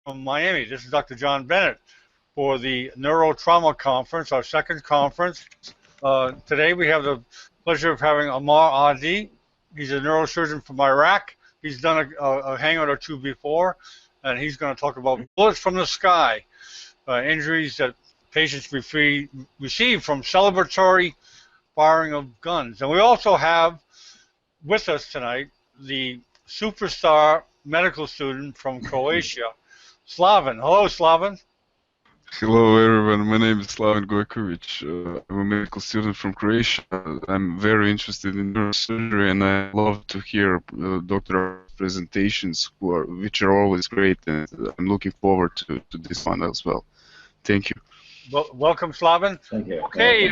from Miami. This is Dr. John Bennett for the Neurotrauma Conference, our second conference. Today we have the pleasure of having Ammar Hadi. He's a neurosurgeon from Iraq. He's done a hangout or two before, and he's going to talk about bullets from the sky, injuries that patients receive from celebratory firing of guns. And we also have with us tonight the superstar medical student from Croatia, Slaven. Hello, Slaven. Hello, everyone. My name is Slaven Gojkovic. I'm a medical student from Croatia. I'm very interested in neurosurgery, and I love to hear doctor presentations, which are always great. And I'm looking forward to this one as well. Thank you. Well, welcome, Slaven. Thank you. Okay,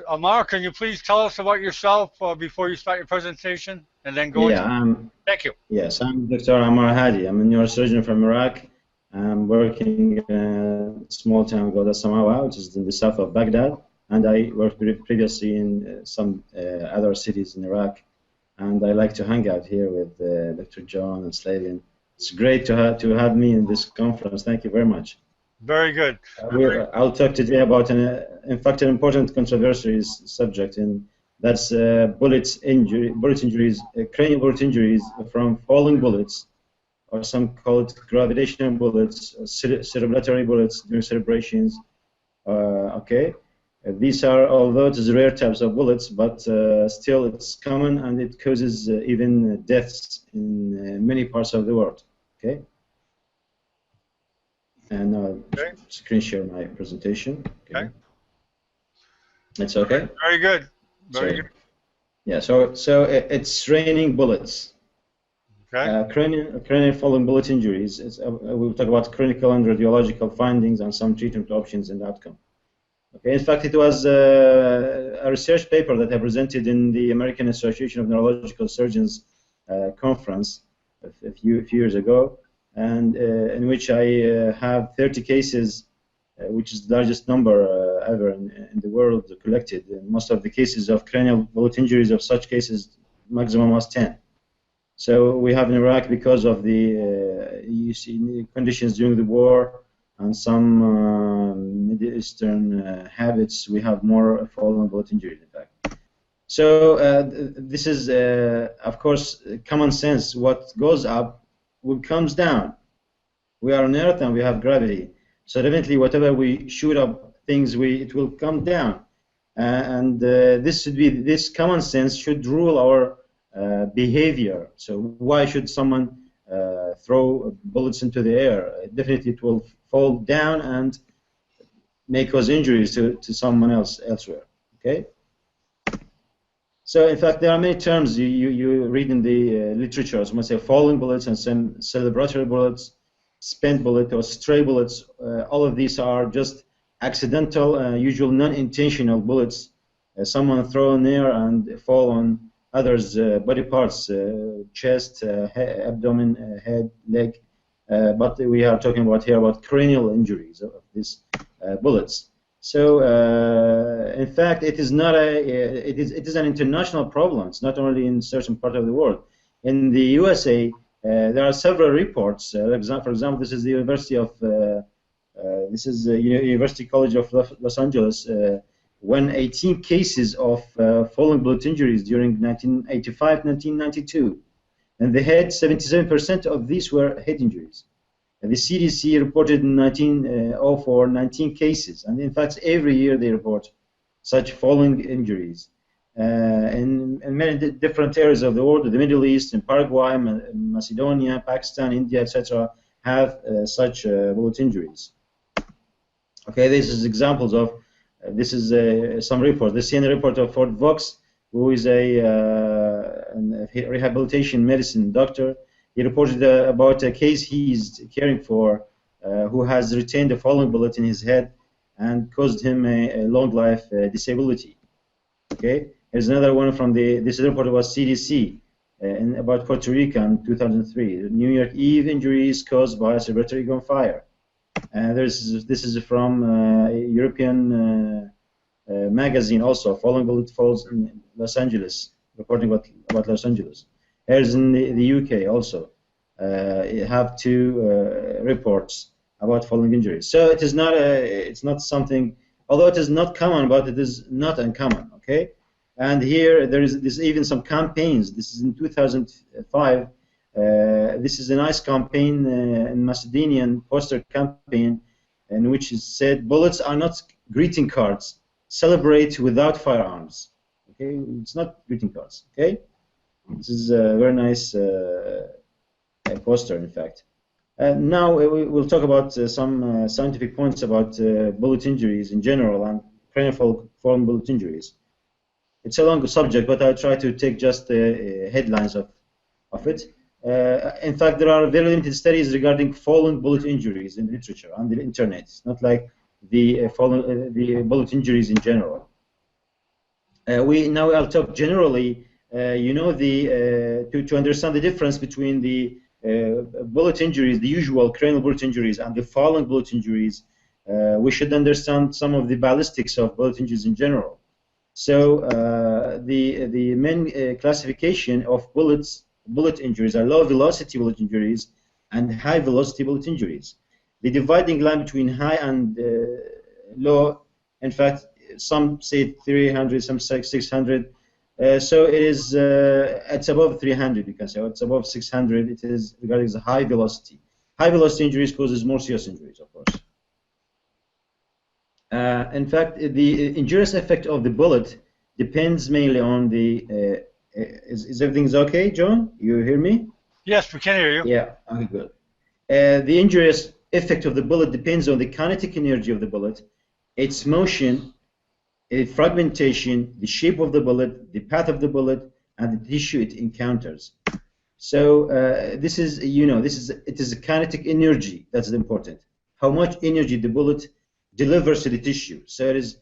Ammar, can you please tell us about yourself before you start your presentation, and then go into... Thank you. Yes, I'm Dr. Ammar Hadi. I'm a neurosurgeon from Iraq. I'm working in a small town called Samawa, which is in the south of Baghdad, and I worked previously in some other cities in Iraq. And I like to hang out here with Dr. John and Slaven. It's great to have me in this conference. Thank you very much. Very good. I'll talk today about, in fact, an important controversial subject, and that's bullet injuries, cranial bullet injuries from falling bullets, or some call it gravitational bullets, cerebratory bullets during celebrations. Okay, these are, although it is rare types of bullets, but still it's common, and it causes even deaths in many parts of the world. Okay. And now screen share my presentation. Okay. It's okay? Very good. Very good. Yeah, so it's raining bullets. Okay. Cranial falling bullet injuries. We'll talk about clinical and radiological findings and some treatment options and outcome. Okay. In fact, it was a research paper that I presented in the American Association of Neurological Surgeons conference a few years ago, and in which I have 30 cases, which is the largest number ever in the world collected. And most of the cases of cranial bullet injuries of such cases, maximum was 10. So we have in Iraq, because of the conditions during the war and some Middle Eastern habits, we have more fallen bullet injuries, in fact. So this is, of course, common sense. What goes up comes down. We are on Earth and we have gravity. So definitely, whatever we shoot up things, it will come down. And this common sense should rule our behavior. So why should someone throw bullets into the air? Definitely, it will fall down and may cause injuries to someone else elsewhere. Okay. So, in fact, there are many terms you read in the literature. So, say falling bullets and some celebratory bullets, spent bullet or stray bullets. All of these are just accidental, usual non-intentional bullets. Someone throw in there and fall on others' body parts, chest, abdomen, head, leg. But we are talking about here about cranial injuries of these bullets. So, in fact, it is not it is an international problem. It's not only in certain part of the world. In the USA, there are several reports. For example, this is the University of University College of Los Angeles. When 18 cases of falling bullet injuries during 1985-1992, and the head, 77% of these were head injuries. And the CDC reported in 1904 19 cases, and in fact every year they report such falling injuries. In many different areas of the world, the Middle East, in Paraguay, Macedonia, Pakistan, India, etc., have such bullet injuries. Okay, this is examples of, this is some reports. The CNN report of Fort Vox, who is a rehabilitation medicine doctor. He reported about a case he's caring for who has retained a falling bullet in his head and caused him a long life disability. Okay, here's another one from this report was CDC about Puerto Rico in 2003. New York Eve injuries caused by a celebratory gunfire. And this is from European magazine also, falling bullet falls in Los Angeles, reporting about Los Angeles. Here's in the UK also. have two reports about falling injuries. So it is not it's not something, although it is not common, but it is not uncommon. Okay, and here there's even some campaigns. This is in 2005. This is a nice campaign, in Macedonian poster campaign, in which it said, "Bullets are not greeting cards. Celebrate without firearms." Okay, it's not greeting cards. Okay, this is a very nice poster, in fact. Now we'll talk about some scientific points about bullet injuries in general and cranial-fallen bullet injuries. It's a long subject, but I'll try to take just the headlines of it. In fact, there are very limited studies regarding fallen bullet injuries in literature on the internet. It's not like the the bullet injuries in general. Now I'll talk generally. You know, to understand the difference between the bullet injuries, the usual cranial bullet injuries, and the fallen bullet injuries, we should understand some of the ballistics of bullet injuries in general. So the main classification of bullet injuries are low velocity bullet injuries and high velocity bullet injuries. The dividing line between high and low, in fact, some say 300, some say 600. So it is, it's above 300, you can say, it's above 600. It is regarding the high velocity. High velocity injuries causes more serious injuries, of course. In fact, the injurious effect of the bullet depends mainly on the. Is everything okay, John? You hear me? Yes, we can hear you. Yeah. Okay, good. The injurious effect of the bullet depends on the kinetic energy of the bullet, its motion, fragmentation, the shape of the bullet, the path of the bullet, and the tissue it encounters. So this is, you know, it is a kinetic energy that's important. How much energy the bullet delivers to the tissue. So it is,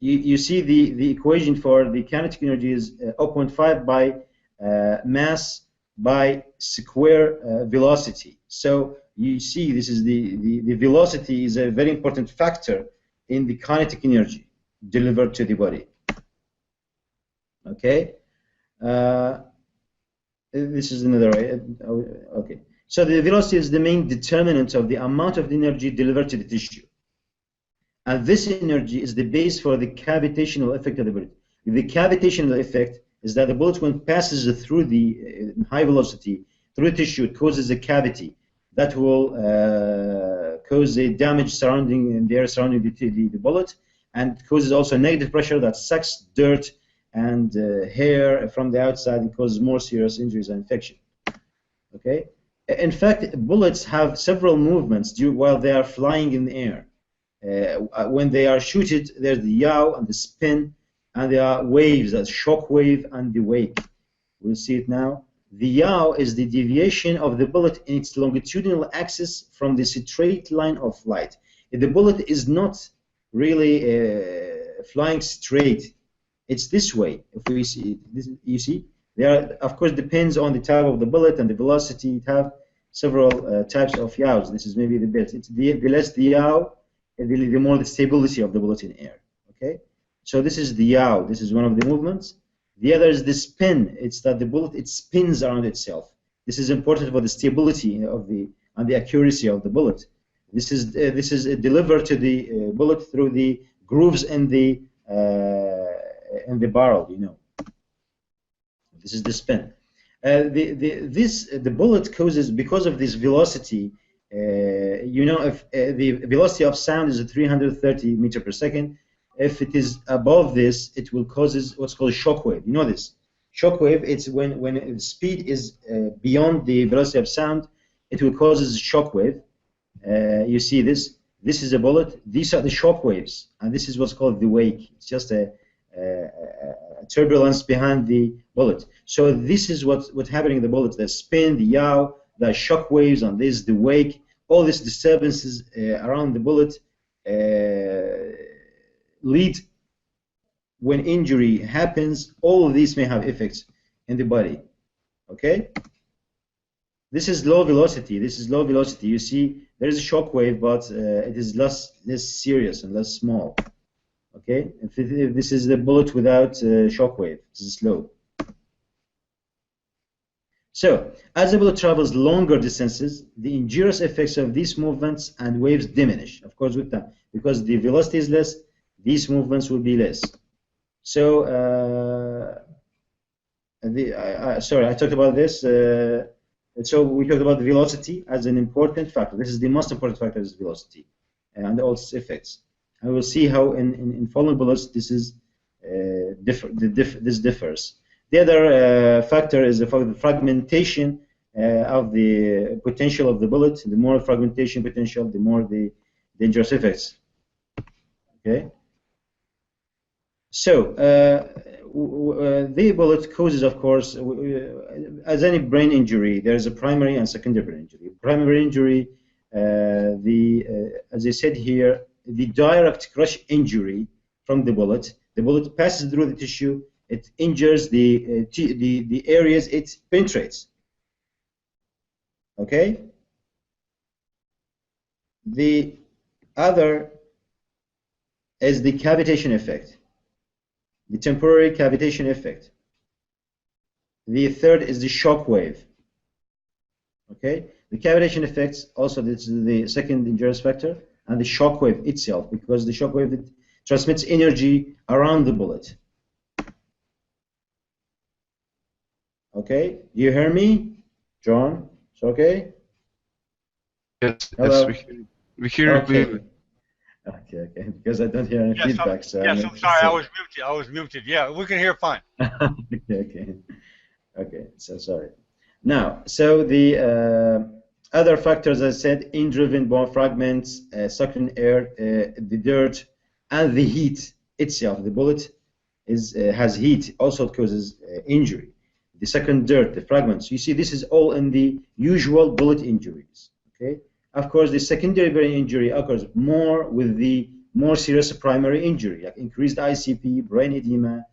you see the equation for the kinetic energy is 0.5 by mass by square velocity. So you see, this is the velocity is a very important factor in the kinetic energy delivered to the body. Okay, this is another way. Okay, so the velocity is the main determinant of the amount of the energy delivered to the tissue, and this energy is the base for the cavitational effect of the bullet. The cavitational effect is that the bullet, when it passes through the high velocity through the tissue, it causes a cavity that will cause a damage surrounding in the air surrounding the bullet, and causes also negative pressure that sucks dirt and hair from the outside and causes more serious injuries and infection. Okay. In fact, bullets have several movements while they are flying in the air. When they are shooted, there's the yaw and the spin, and there are waves, that's shock wave and the wake. We'll see it now. The yaw is the deviation of the bullet in its longitudinal axis from the straight line of flight. If the bullet is not really flying straight, it's this way. If we see this, you see, there of course depends on the type of the bullet and the velocity. It have several types of yaws. This is maybe the best. It's the less the yaw, the more the stability of the bullet in air. Okay, so this is the yaw. This is one of the movements. The other is the spin. It's that the bullet, it spins around itself. This is important for the stability of and the accuracy of the bullet. This is delivered to the bullet through the grooves in the barrel. You know, this is the spin. The bullet causes, because of this velocity. You know, if the velocity of sound is 330 meters per second, if it is above this, it will cause what's called a shock wave. You know this shock wave. It's when speed is beyond the velocity of sound, it will cause a shock wave. You see this. This is a bullet. These are the shock waves, and this is what's called the wake. It's just a turbulence behind the bullet. So this is what's happening in the bullet: the spin, the yaw, the shock waves, and this the wake. All these disturbances around the bullet lead, when injury happens, all of these may have effects in the body. Okay, this is low velocity. This is low velocity. You see, there is a shock wave, but it is less serious and less small. Okay, if this is the bullet without shock wave, this is slow. So, as the bullet travels longer distances, the injurious effects of these movements and waves diminish, of course, with time. Because the velocity is less, these movements will be less. So, sorry, I talked about this. So we talked about the velocity as an important factor. This is the most important factor, is velocity, and all its effects. And we'll see how in falling bullets this is this differs. The other factor is the fragmentation of the potential of the bullet. The more fragmentation potential, the more the dangerous effects. Okay. So the bullet causes, of course, as any brain injury, there is a primary and secondary brain injury. Primary injury, as I said here, the direct crush injury from the bullet passes through the tissue. It injures the areas it penetrates. Okay. The other is the cavitation effect, the temporary cavitation effect. The third is the shock wave. Okay, the cavitation effects also, this is the second injurious factor, and the shock wave itself, because the shock wave, it transmits energy around the bullet. Okay, do you hear me, John? It's okay? Yes, Hello? yes, we hear you clearly. Okay, because I don't hear any feedback. So yes, I'm sorry, I was muted. Yeah, we can hear fine. Okay, so sorry. Now, so the other factors, as I said, in-driven bone fragments, sucking air, the dirt, and the heat itself. The bullet has heat, also causes injury. The second dirt, the fragments. You see, this is all in the usual bullet injuries. Okay. Of course, the secondary brain injury occurs more with the more serious primary injury, like increased ICP, brain edema,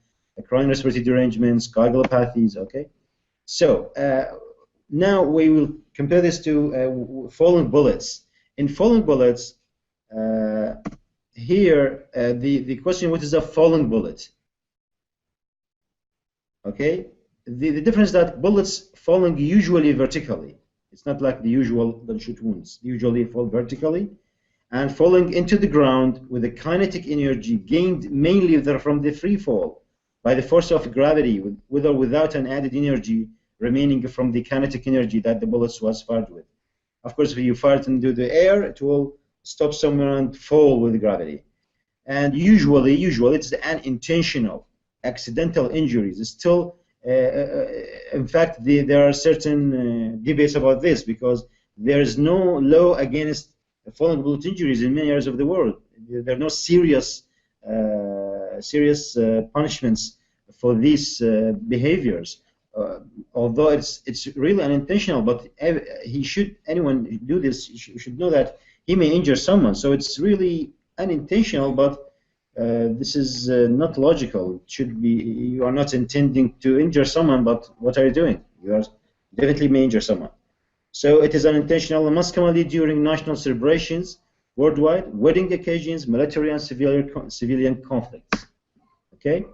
chronic respiratory derangements, coagulopathies. Okay. So now we will compare this to falling bullets. In falling bullets, here the question: what is a falling bullet? Okay. The difference is that bullets falling usually vertically. It's not like the usual gunshot wounds. They usually fall vertically, and falling into the ground with the kinetic energy gained mainly from the free fall by the force of gravity, with or without an added energy remaining from the kinetic energy that the bullets was fired with. Of course, if you fire it into the air, it will stop somewhere and fall with gravity. And usually it's the unintentional, accidental injuries. It's still in fact, there are certain debates about this, because there is no law against falling bullet injuries in many areas of the world. There are no serious punishments for these behaviors. Although it's really unintentional, but anyone do this should know that he may injure someone. So it's really unintentional, but this is not logical. It should be, you are not intending to injure someone, but what are you doing? You are definitely may injure someone. So it is unintentional, and most commonly during national celebrations worldwide, wedding occasions, military and civilian conflicts. Okay.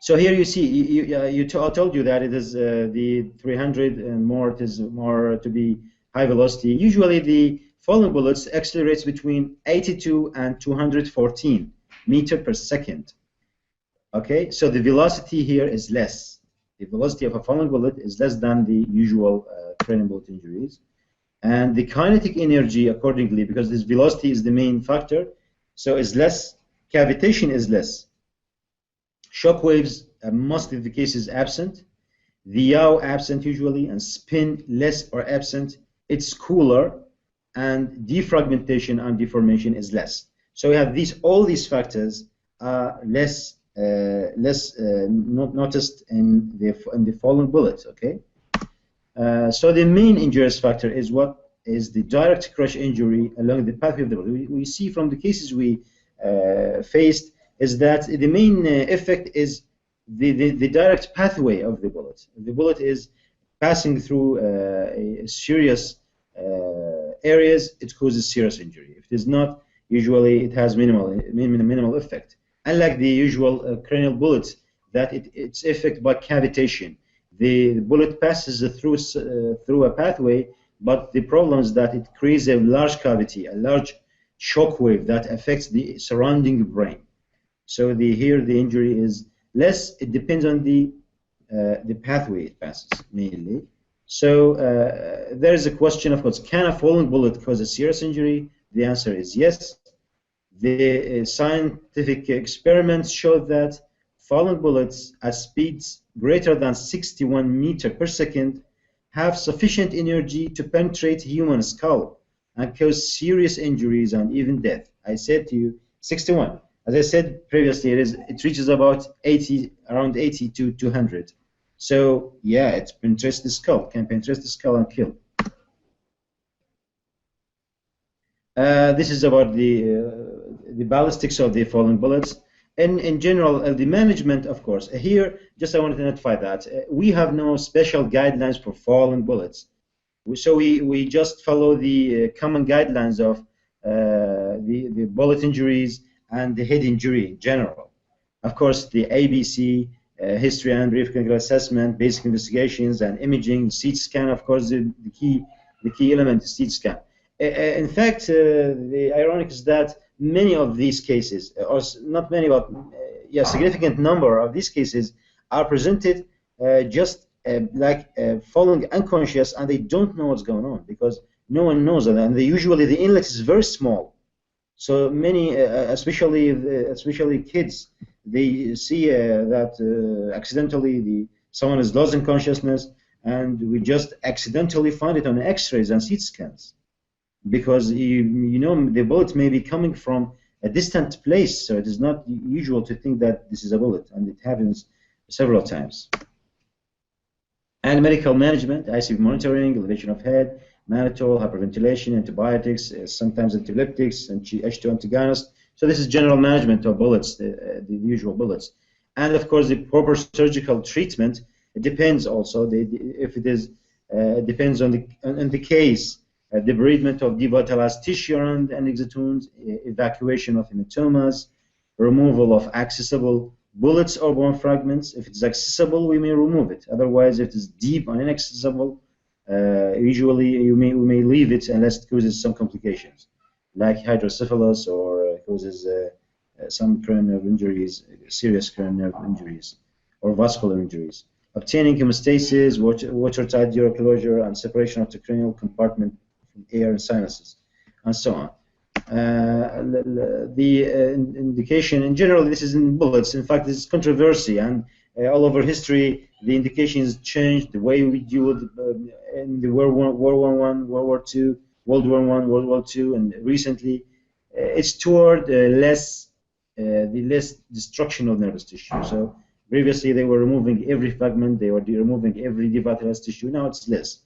So here you see, I told you that it is the 300 and more. It is more to be high velocity. Usually the falling bullets accelerates between 82 and 214 meters per second. Okay, so the velocity here is less. The velocity of a falling bullet is less than the usual cranial bullet injuries. And the kinetic energy accordingly, because this velocity is the main factor, so is less, cavitation is less. Shock waves, most of the cases absent. The yaw absent usually, and spin less or absent. It's cooler, and defragmentation and deformation is less. So we have all these factors are less not noticed in the falling bullets. Okay. So the main injurious factor is what is the direct crush injury along the pathway of the bullet. We see from the cases we faced is that the main effect is the direct pathway of the bullet. The bullet is passing through a serious areas, it causes serious injury. If it is not, usually it has minimal effect. Unlike the usual cranial bullets, that its effect by cavitation. the bullet passes through a pathway, but the problem is that it creates a large cavity, a large shock wave that affects the surrounding brain. So here the injury is less. It depends on the pathway it passes mainly. So there is a question, of course, can a falling bullet cause a serious injury? The answer is yes. The scientific experiments show that falling bullets at speeds greater than 61 meters per second have sufficient energy to penetrate human skull and cause serious injuries and even death. I said to you 61. As I said previously, it reaches about 80, around 80 to 200. So yeah, it penetrates the skull, can penetrate the skull and kill. This is about the ballistics of the falling bullets. In general, the management, of course. Here, just I wanted to notify that we have no special guidelines for falling bullets. So we just follow the common guidelines of the bullet injuries and the head injury in general. Of course, the ABC, history and brief clinical assessment, basic investigations and imaging, CT scan, of course, the key element is CT scan. In fact, the ironic is that many of these cases, or not many, but yeah, significant number of these cases are presented just like falling unconscious, and they don't know what's going on because no one knows that, and usually the inlet is very small. So many, especially kids, they see that accidentally someone is losing consciousness, and we just accidentally find it on X-rays and CT scans, because you know the bullet may be coming from a distant place, so it is not usual to think that this is a bullet, and it happens several times. And medical management, ICU monitoring, elevation of head, mannitol, hyperventilation, antibiotics, sometimes antiepileptics, and H2 antagonists. So this is general management of bullets, the usual bullets. And of course, the proper surgical treatment, it depends also. If it is, depends on the case. Debridement of devitalized tissue and exotones, evacuation of hematomas, removal of accessible bullets or bone fragments. If it's accessible, we may remove it. Otherwise, if it's deep and inaccessible, usually we may leave it unless it causes some complications, like hydrocephalus or causes some cranial nerve injuries, serious cranial nerve injuries, or vascular injuries. Obtaining hemostasis, watertight dural closure, and separation of the cranial compartment from air and sinuses, and so on. The indication in general, this is in bullets. In fact, this is controversy, and all over history, the indications changed. The way we do it in the World War I, World War II, World War I, World War II, and recently, it's toward the less destruction of nervous tissue. So previously, they were removing every fragment, they were removing every devitalized tissue. Now it's less.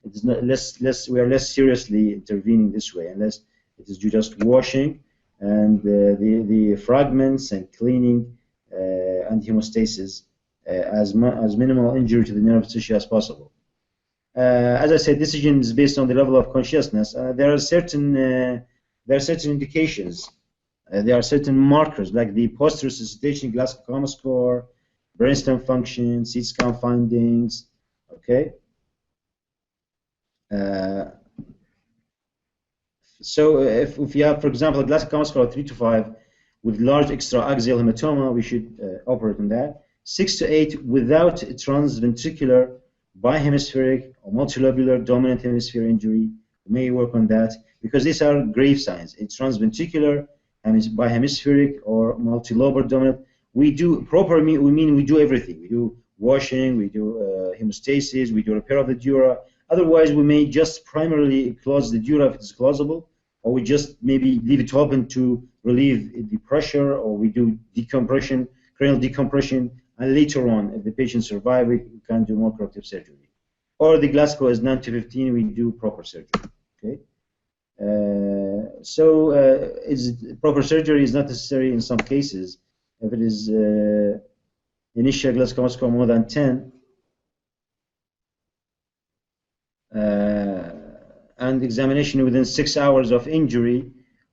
It's not less. We are less seriously intervening this way, unless it is just washing and the fragments and cleaning and hemostasis as minimal injury to the nervous tissue as possible. As I said, decision is based on the level of consciousness. There are certain indications. There are certain markers like the post-resuscitation Glasgow Coma score, brainstem function, CT scan findings. Okay. So if you have, for example, a Glasgow Coma score of 3 to 5 with large extraaxial hematoma, we should operate on that. 6 to 8 without transventricular, bihemispheric, or multilobular dominant hemisphere injury, we may work on that, because these are grave signs. It's transventricular, bihemispheric, or multilobar dominant. We do proper, we mean we do everything. We do washing, we do hemostasis, we do repair of the dura. Otherwise, we may just primarily close the dura if it's closable, or we just maybe leave it open to relieve the pressure, or we do decompression, cranial decompression, and later on, if the patient survives, we can do more corrective surgery. Or the Glasgow is 9 to 15, we do proper surgery. Okay. Proper surgery is not necessary in some cases. If it is initial Glasgow score more than 10, and examination within 6 hours of injury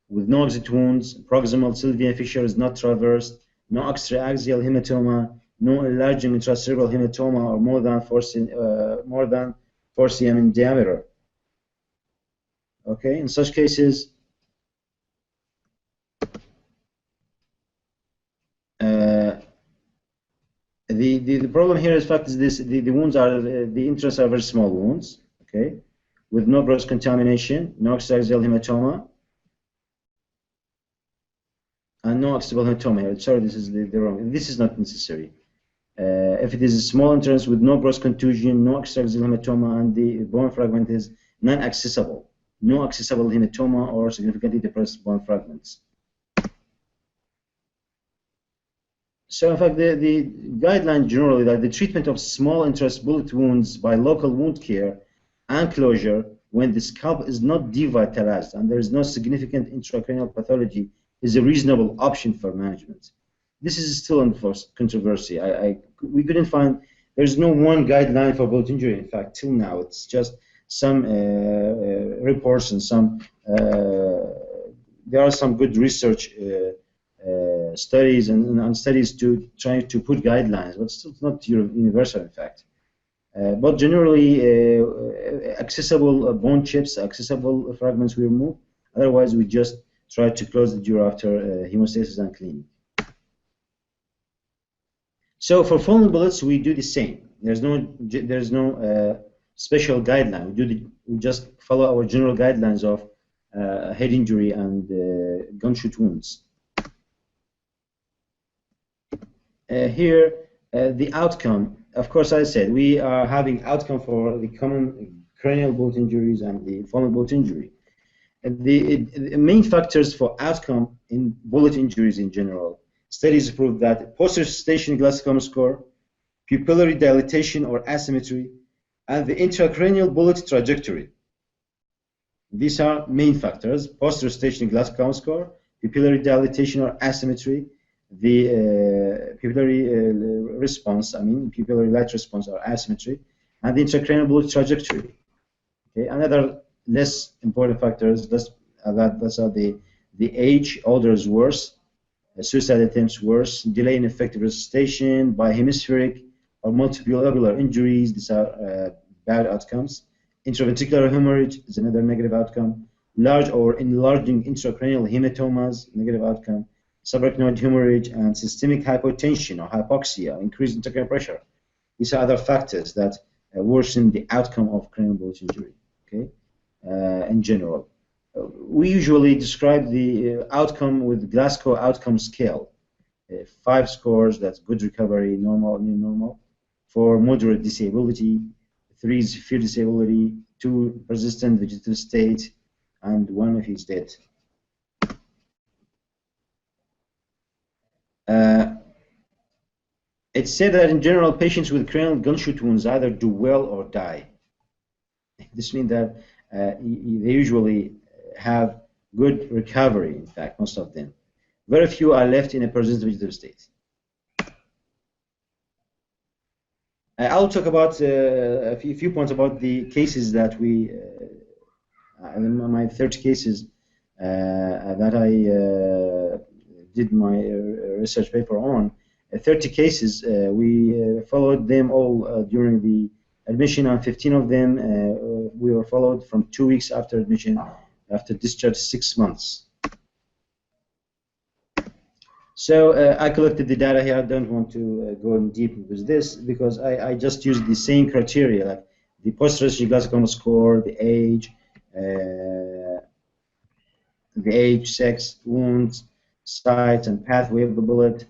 with no exit wounds, proximal sylvian fissure is not traversed, no extraaxial hematoma, no enlarging intracerebral hematoma or more than 4 cm in diameter. Okay, in such cases, the problem here, in fact, is this: the wounds are the interests are very small wounds. Okay, with no gross contamination, no extraxial hematoma, and no accessible hematoma here. Sorry, this is the wrong. This is not necessary. If it is a small entrance with no gross contusion, no extraxial hematoma, and the bone fragment is non-accessible, no accessible hematoma or significantly depressed bone fragments. So, in fact, the guideline generally that the treatment of small interest bullet wounds by local wound care and closure when the scalp is not devitalized and there is no significant intracranial pathology is a reasonable option for management. This is still under controversy. We couldn't find, there's no one guideline for bullet injury, in fact, till now. It's just some reports and some, there are some good research studies and studies to try to put guidelines, but still it's not universal, in fact. But generally, accessible bone chips, accessible fragments we remove. Otherwise, we just try to close the jaw after hemostasis and cleaning. So for falling bullets, we do the same. There's no special guideline. We just follow our general guidelines of head injury and gunshot wounds. Here, the outcome. Of course, I said we are having outcome for the common cranial bullet injuries and the falling bullet injury. The main factors for outcome in bullet injuries in general. Studies prove that posterior sustain glaucoma score, pupillary dilatation or asymmetry, and the intracranial bullet trajectory. These are main factors: posterior sustain glaucoma score, pupillary dilatation or asymmetry, the pupillary response, pupillary light response or asymmetry, and the intracranial bullet trajectory. Okay, another less important factors that are the age, older is worse, suicide attempts worse, delay in effective resuscitation, bihemispheric or multiple lobular injuries, these are bad outcomes. Intraventricular hemorrhage is another negative outcome. Large or enlarging intracranial hematomas, negative outcome. Subarachnoid hemorrhage and systemic hypotension or hypoxia, increased intracranial pressure. These are other factors that worsen the outcome of cranial bullet injury. Okay, in general. We usually describe the outcome with Glasgow outcome scale. 5 scores, that's good recovery, normal, near normal. 4, moderate disability. 3, severe disability. 2, persistent vegetative state. And 1 if he's dead. It's said that in general, patients with cranial gunshot wounds either do well or die. This means that they usually have good recovery, in fact, most of them. Very few are left in a persistent vegetative state. I'll talk about a few points about the cases that we, my 30 cases that I did my research paper on. 30 cases, we followed them all during the admission, and 15 of them we were followed from 2 weeks after admission, after discharge 6 months. So I collected the data here. I don't want to go in deep with this because I just used the same criteria, like the posterior glaucoma score, the age, sex, wounds, site, and pathway of the bullet.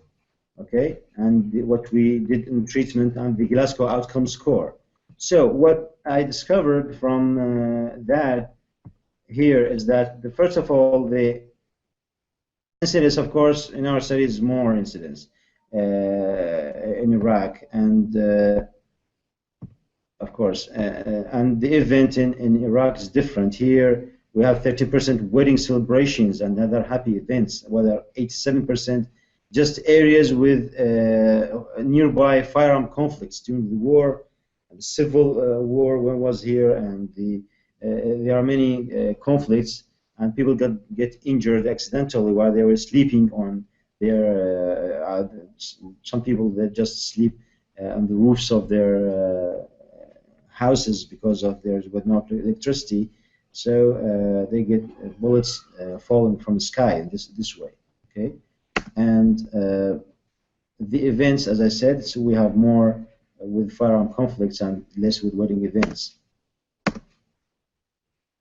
Okay, and what we did in treatment and the Glasgow outcome score. So what I discovered from that here is that first of all, the incidence, of course, in our study is more incidence in Iraq, and of course, and the event in Iraq is different. Here we have 30% wedding celebrations and other happy events, whether 87%. Just areas with nearby firearm conflicts during the war, the civil war was here, and there are many conflicts, and people get injured accidentally while they were sleeping on their some people that just sleep on the roofs of their houses because of there's but not electricity, so they get bullets falling from the sky this way. Okay, and the events, as I said, so we have more with firearm conflicts and less with wedding events.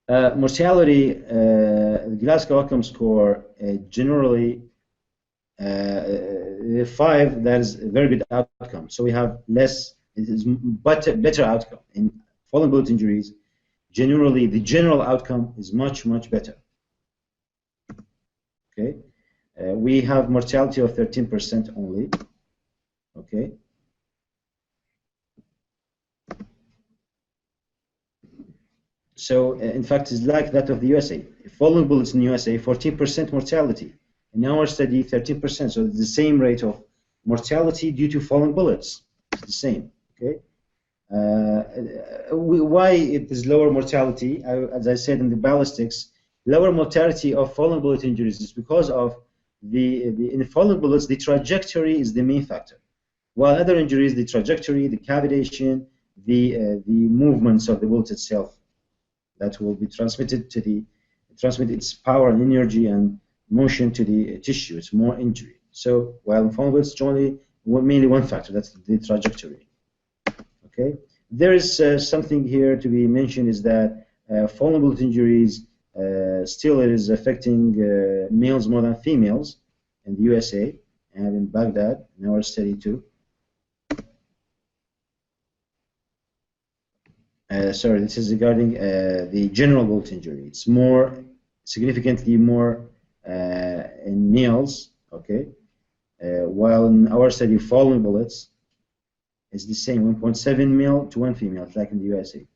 Mortality, the Glasgow outcome score generally 5. That is a very good outcome. So we have less, it is better outcome in falling bullet injuries. Generally, the general outcome is much better. Okay, we have mortality of 13% only. Okay. So, in fact, it's like that of the USA. Falling bullets in the USA, 14% mortality. In our study, 13%. So, it's the same rate of mortality due to falling bullets. It's the same. Okay. Why it is lower mortality? As I said in the ballistics, lower mortality of falling bullet injuries is because of in falling bullets, the trajectory is the main factor. While other injuries, the trajectory, the cavitation, the movements of the bullet itself, that will be transmitted its power and energy and motion to the tissue. It's more injury. So while in falling bullets, it's mainly one factor. That's the trajectory. Okay. There is something here to be mentioned is that falling bullet injuries still it is affecting males more than females in the USA and in Baghdad in our study too. Sorry, this is regarding the general bullet injury. It's significantly more in males, okay? While in our study, falling bullets is the same, 1.7 male to 1 female, like in the USA.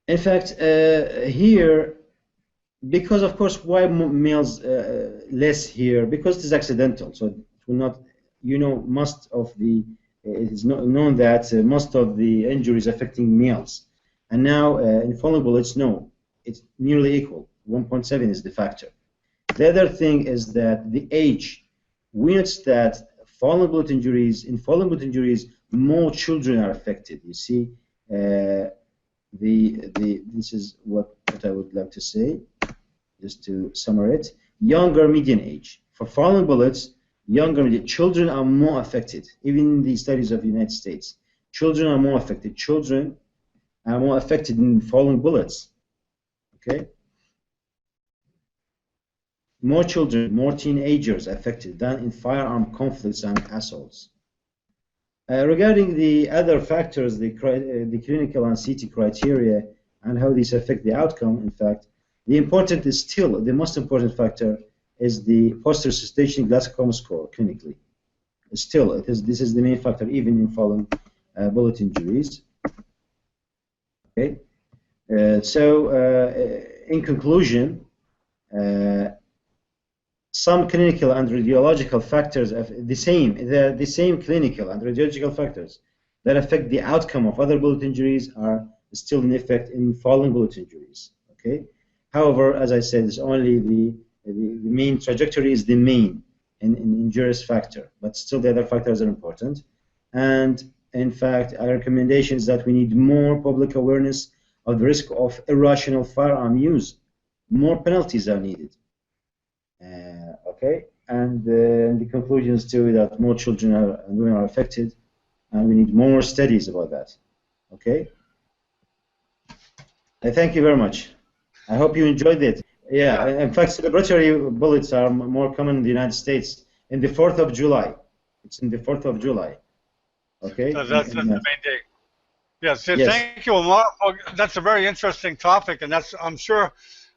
In fact, here, because of course, why males less here? Because it is accidental, so it will not, most of the it is known that most of the injuries affecting males. And now in falling bullets, no, it's nearly equal. 1.7 is the factor. The other thing is that the age. We notice that in falling bullet injuries, more children are affected. You see, this is what I would like to say, just to summarize it. Younger median age. For falling bullets, children are more affected. Even in the studies of the United States, children are more affected. Children are more affected in falling bullets. Okay, more children, more teenagers affected than in firearm conflicts and assaults. Regarding the other factors, the clinical and CT criteria and how these affect the outcome, in fact, the most important factor is the post-resuscitation Glasgow score clinically. Still, this is the main factor even in falling bullet injuries. Okay, in conclusion, some clinical and radiological factors of the same clinical and radiological factors that affect the outcome of other bullet injuries are still in effect in falling bullet injuries. Okay, however, as I said, it's only the main trajectory is the main injurious factor, but still the other factors are important. And in fact, our recommendation is that we need more public awareness of the risk of irrational firearm use. More penalties are needed. Okay, and the conclusion is too that more children and women are affected, and we need more studies about that. Okay, thank you very much. I hope you enjoyed it. Yeah, in fact, celebratory bullets are more common in the United States. In the 4th of July, it's in the 4th of July. Okay. So that's the main day. Yes. Thank you, Ammar. That's a very interesting topic, and I'm sure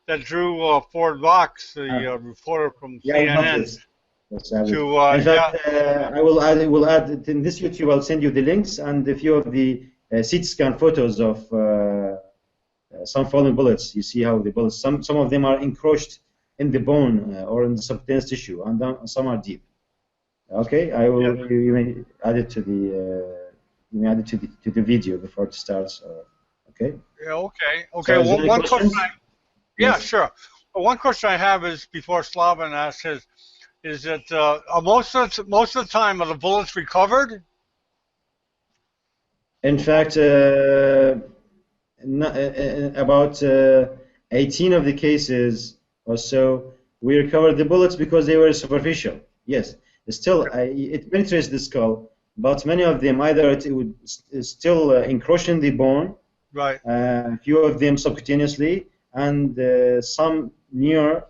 that drew Ford Vox, the reporter from CNN. To in fact, I will add in this YouTube. I'll send you the links and a few of the CT scan photos of some falling bullets. You see how the bullets, some of them are encroached in the bone or in the subcutaneous tissue, and some are deep. Okay, I will. Yeah. You may add it to the video before it starts. Okay. Yeah. Okay. Okay. So one question. Yeah, sure. Well, one question I have is before Slaven asks his. is that most of the time are the bullets recovered? In fact, about 18 of the cases or so, we recovered the bullets because they were superficial. Yes, still, it penetrates the skull, but many of them either it would still encroach in the bone, Right. a few of them subcutaneously, and some near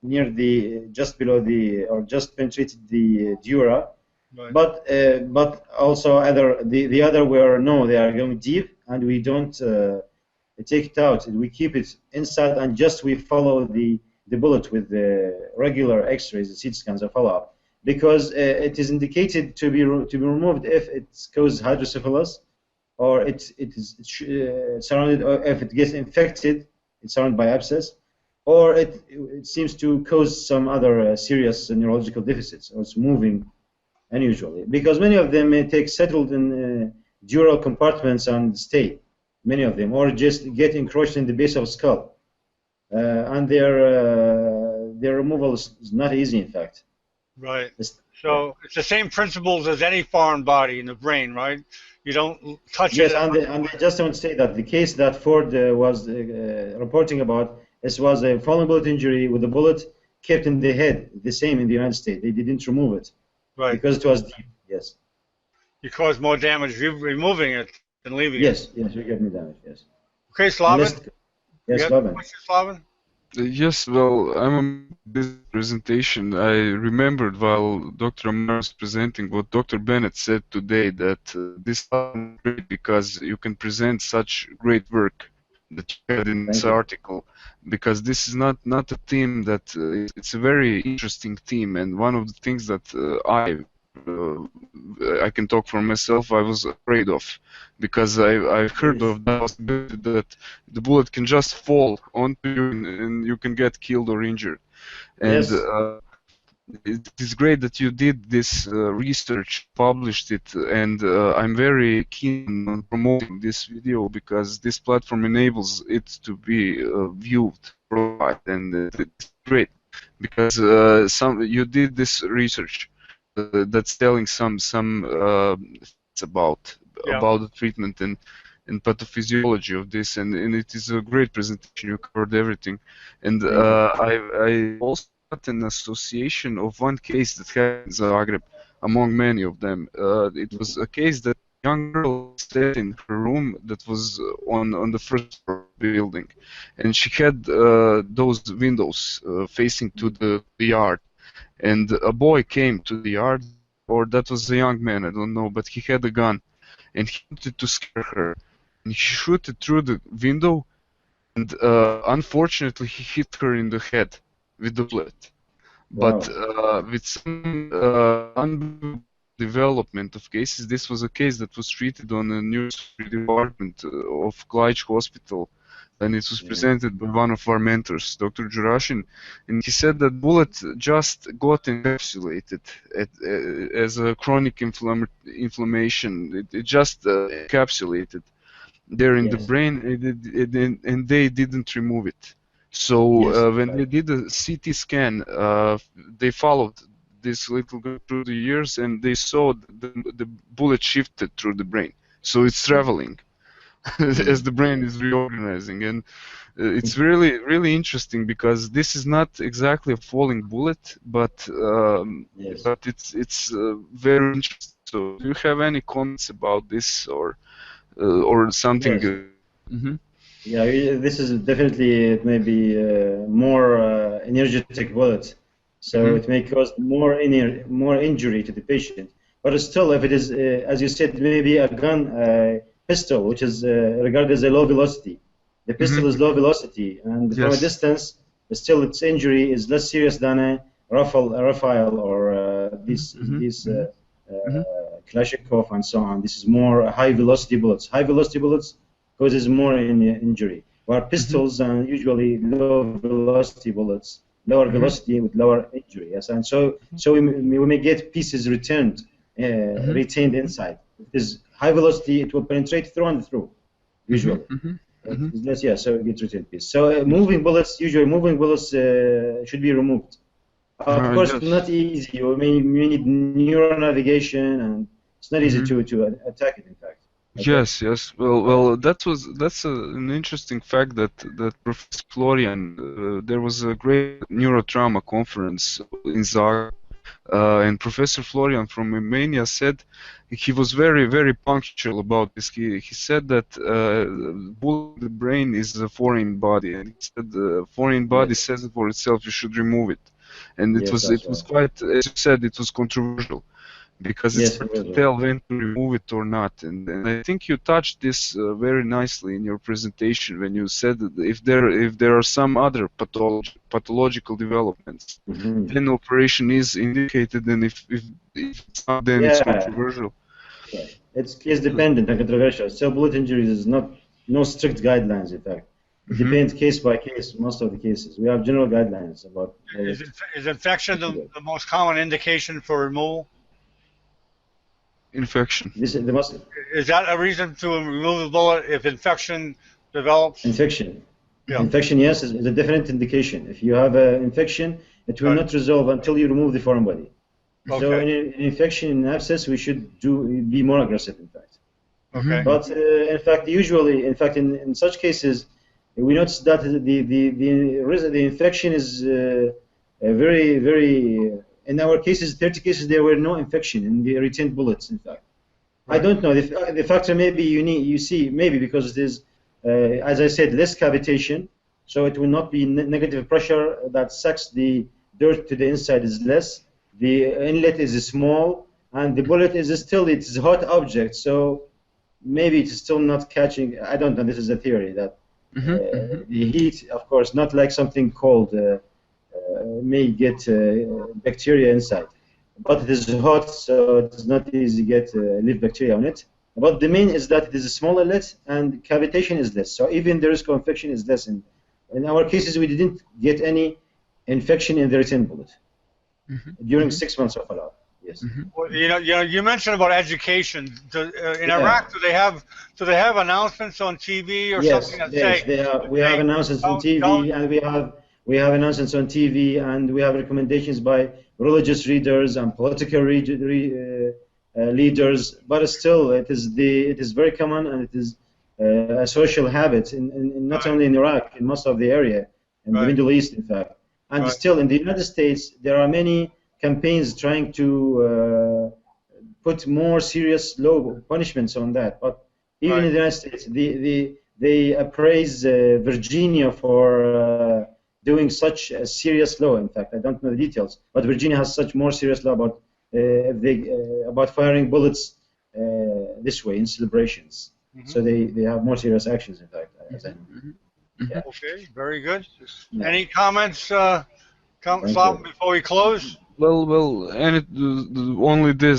the just below the or just penetrated the dura. Right. But also the other were no, they are going deep, and we don't take it out. We keep it inside, and just we follow the bullet with the regular X-rays, the CT scans, a follow-up, because it is indicated to be removed if it causes hydrocephalus, or it is surrounded, or if it gets infected, it's surrounded by abscess, or it seems to cause some other serious neurological deficits, or it's moving unusually, because many of them may take settled in dural compartments and stay, many of them, or just get encroached in the base of skull, and their removal is not easy, in fact. Right. Yeah. So it's the same principles as any foreign body in the brain, right? You don't touch Yes, it. and I just want to say that the case that Ford was reporting about, this was a falling bullet injury with a bullet kept in the head, the same in the United States. They didn't remove it. Right. Because it was deep, yes. You cause more damage removing it than leaving it. Yes, you get me damage, yes. Okay, Slaven? Yes, You have Slaven. a question, Slaven? Yes, well, this presentation. I remembered while Dr. Ammar was presenting what Dr. Bennett said today, that this is great because you can present such great work that you had in this article, because this is not a team that it's a very interesting team, and one of the things that I can talk for myself, I was afraid of, because I've heard of the possibility that the bullet can just fall onto you and you can get killed or injured. And it is great that you did this research, published it, and I'm very keen on promoting this video because this platform enables it to be viewed worldwide, and it's great because you did this research that's telling some facts about the treatment and pathophysiology of this, and it is a great presentation. You covered everything, and I also got an association of one case that happened in Zagreb, among many of them. It was a case that a young girl stayed in her room that was on the first floor of the building, and she had those windows facing to the yard. And a boy came to the yard, or that was a young man, I don't know, but he had a gun, and he wanted to scare her. And he shot it through the window, and unfortunately he hit her in the head with the bullet. But with some unbelievable development of cases, this was a case that was treated on a neurosurgery department of Klaić Hospital, and it was presented by one of our mentors, Dr. Jurashin, and he said that bullet just got encapsulated as a chronic inflammation. It just encapsulated there in the brain, and they didn't remove it. So when they did a CT scan, they followed this little girl through the years, and they saw the bullet shifted through the brain. So it's traveling as the brain is reorganizing, and it's really interesting because this is not exactly a falling bullet, but it's very interesting. So do you have any comments about this or something? Yes. Yeah, this is definitely, it may be more energetic bullet, so it may cause more injury to the patient. But still, if it is, as you said, maybe a gun, pistol, which is regarded as a low velocity. The pistol is low velocity, and from a distance, still its injury is less serious than a rifle or these Kalashnikov and so on. This is more high velocity bullets. High velocity bullets causes more injury. While pistols and usually low velocity bullets, lower velocity with lower injury. Yes, and so we may get pieces retained inside. It is high velocity; it will penetrate through and through, usually. So it gets retained piece. So moving bullets should be removed. Of course, Yes. not easy. You may need neural navigation, and it's not easy Hmm. to attack it. In fact, okay. Yes, yes. Well, an interesting fact that Professor Florian, there was a great neurotrauma conference in Zagreb, and Professor Florian from Romania said he was very punctual about this. He said that bullet in the brain is a foreign body, and he said the foreign body Yes, says it for itself. You should remove it, and yes, it that's was right. quite, as you said, it was controversial because it's Yes, hard it to was right. tell when to remove it or not. And I think you touched this very nicely in your presentation when you said that if there are some other pathological developments, Hmm. then operation is indicated, and if it's not, then it's Yeah, controversial. yeah. It's case dependent and controversial. So bullet injuries is not no strict guidelines. In fact, it Hmm. depends case by case. Most of the cases, we have general guidelines about Is, bullet. is infection the most common indication for removal? Infection. This is the most Is that a reason to remove the bullet if infection develops? infection. Yeah. Infection, yes, is a definite indication. If you have an infection, it will Right. not resolve until you remove the foreign body. So Okay. in an infection, in abscess, we should be more aggressive, in fact. Hmm. Okay. But in fact, usually, in fact, in such cases, we notice that the infection is very. In our cases, 30 cases, there were no infection in the retained bullets. In fact, I Right. don't know. The factor maybe you see maybe because it is, as I said, less cavitation, so it will not be negative pressure that sucks the dirt to the inside is less. The inlet is small, and the bullet is still it's a hot object, so maybe it's still not catching. I don't know. This is a theory that Hmm. Hmm. the heat, of course, not like something cold, may get bacteria inside. But it is hot, so it's not easy to get live bacteria on it. But the main is that it is a small inlet and cavitation is less. So even the risk of infection is less. In our cases, we didn't get any infection in the return bullet during Hmm. 6 months of follow-up. Yes. Hmm. Well, you mentioned about education. In Yeah. Iraq, do they have announcements on TV or something Yes, that yes, say they are. We have they announcements on don't? TV, and we have announcements on TV, and we have recommendations by religious readers and political leaders. But still, it is very common, and it is a social habit in not Right. only in Iraq, in most of the area, in the Right. Middle East, in fact. And Right. still, in the United States, there are many campaigns trying to put more serious law punishments on that. But even Right. in the United States, they appraise Virginia for doing such a serious law. In fact, I don't know the details, but Virginia has such more serious law about firing bullets this way in celebrations. Hmm. So they have more serious actions. In fact, as I know. Hmm. Yeah. Okay. Very good. Yeah. Any comments, Thank Slav, you. before we close? And only this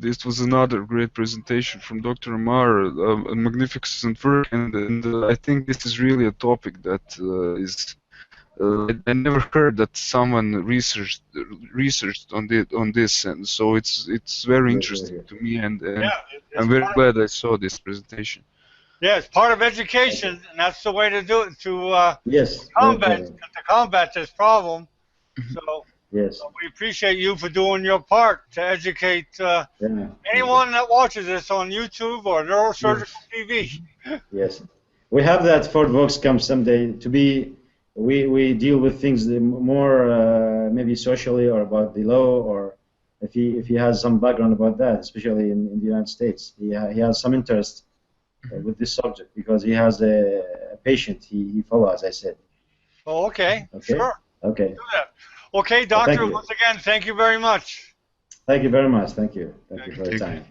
this was another great presentation from Dr. Ammar, a magnificent work, and I think this is really a topic that is I never heard that someone researched on this, and so it's very Great to hear interesting you. to me, Yeah. and It's I'm very part of glad I saw this presentation. Yeah, it's part of Thank you. education, and that's the way to do it to Yes, very combat important. to combat this problem. Mhm. So Yes. we appreciate you for doing your part to educate Yeah. Thank you. anyone that watches this on YouTube or Neurosurgical Yes. TV. Mhm. Yes, we have that for Vox come someday to be. We deal with things more maybe socially or about the law or if he has some background about that, especially in the United States, he has some interest Mhm. with this subject because he has a patient he follows, as I said. Oh, okay, Okay, sure, okay. do that. Okay, Thank doctor. you, Once again, thank you very much. thank you very much. Thank you Okay. for your Thank you. time.